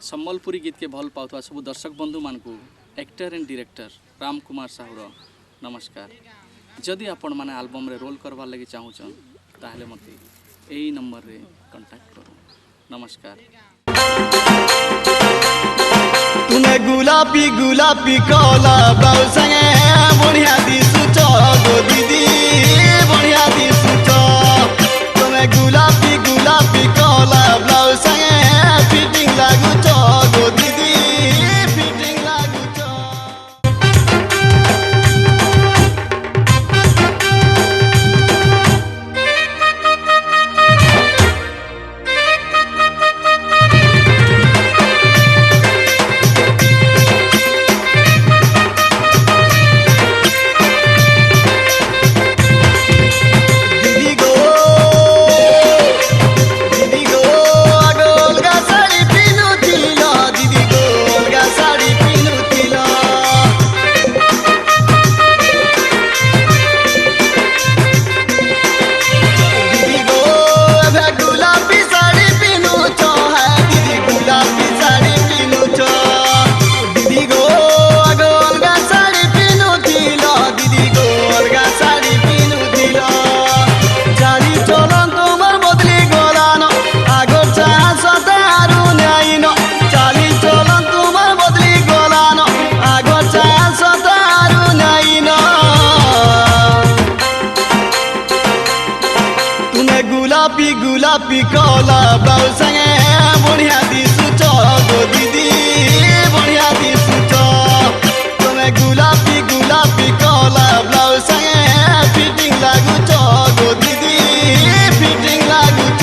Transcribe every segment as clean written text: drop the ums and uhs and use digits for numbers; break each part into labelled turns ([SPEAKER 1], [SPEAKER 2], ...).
[SPEAKER 1] सम्बलपुरी गीत के भल पाउथवा सब दर्शक बंधु मान को actor and director Ram Kumar साहूर नमस्कार। जदि आपण माने एल्बम रे रोल करवा लगी चाहूछन ताहले मते एई नंबर रे कांटेक्ट करो। नमस्कार।
[SPEAKER 2] तुमे गुलाबी गुलाबी कला ब्लाउज संगे बढ़िया दिसुच गो दीदी बढ़िया दिसुच। तुमे गुलाबी गुलाबी कला ब्लाउज संगे फिटिंग लागुच गो दीदी फिटिंग लागुच। गुलाबी गुलाबी कला ब्लाउज संगे बढ़िया दिसुच गो दीदी बढ़िया दिसुच। तुमे गुलाबी गुलाबी कला ब्लाउज संगे फिटिंग लागुच गो दीदी फिटिंग लागुच।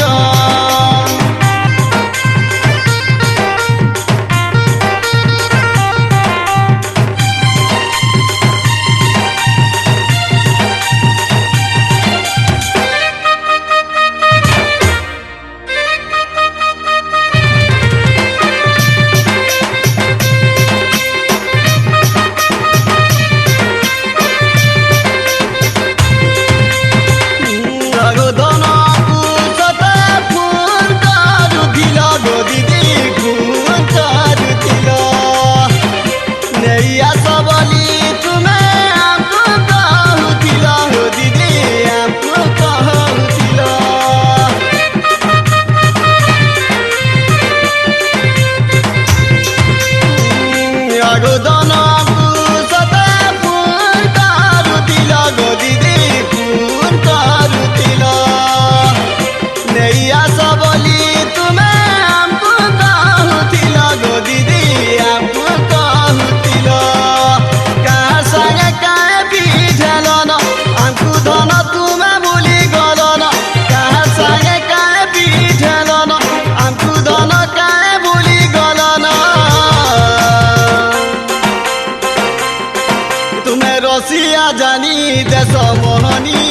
[SPEAKER 2] रसिया जानी देश मोहनी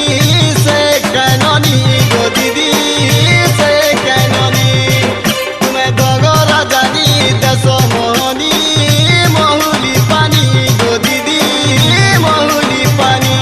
[SPEAKER 2] से कैननी गो दीदी से कैननी। तुम्हें डगरा जानी देश मोहनी महुली पानी गो दीदी महुली पानी।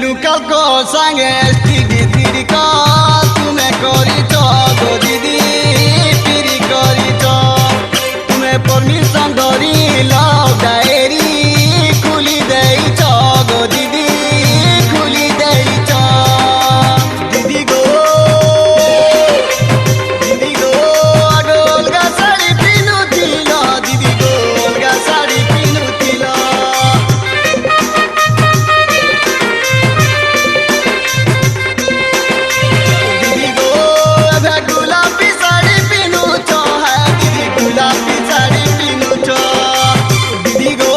[SPEAKER 2] লুকালকো সাঙ্গে স্টিডি তিরিক তুমি করিছ গো দিদি পিরি করিছ তুমি পরমিশন ধরিল ডায়েরি খুলি দেইছ গো দিদি খুলি দেইছ দিদি গো দিদি গো আগো অলগা শাড়ি পিনুথিল দিদি গো অলগা শাড়ি পিনুথিল দিদি গো এবে গোলাপি শাড়ি পিনুছ হ্যাঁ দিদি গোলাপি শাড়ি পিনুছ দিদি গো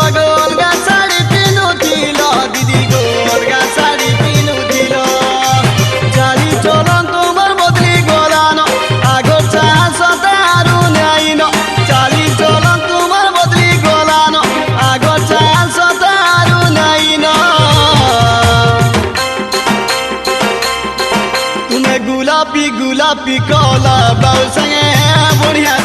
[SPEAKER 2] আগো অলগা শাড়ি পিনুথিল দিদি গো অলগা শাড়ি পিনুথিল চালি চলন তোমার বদলি গলান আগর চাষ তারু নাইন চালি চলন তোমার বদলি গলান আগর চাষ তারু নাইন তুমি গোলাপি গোলাপি কলা বাউ সঙ্গে বঢ়িয়া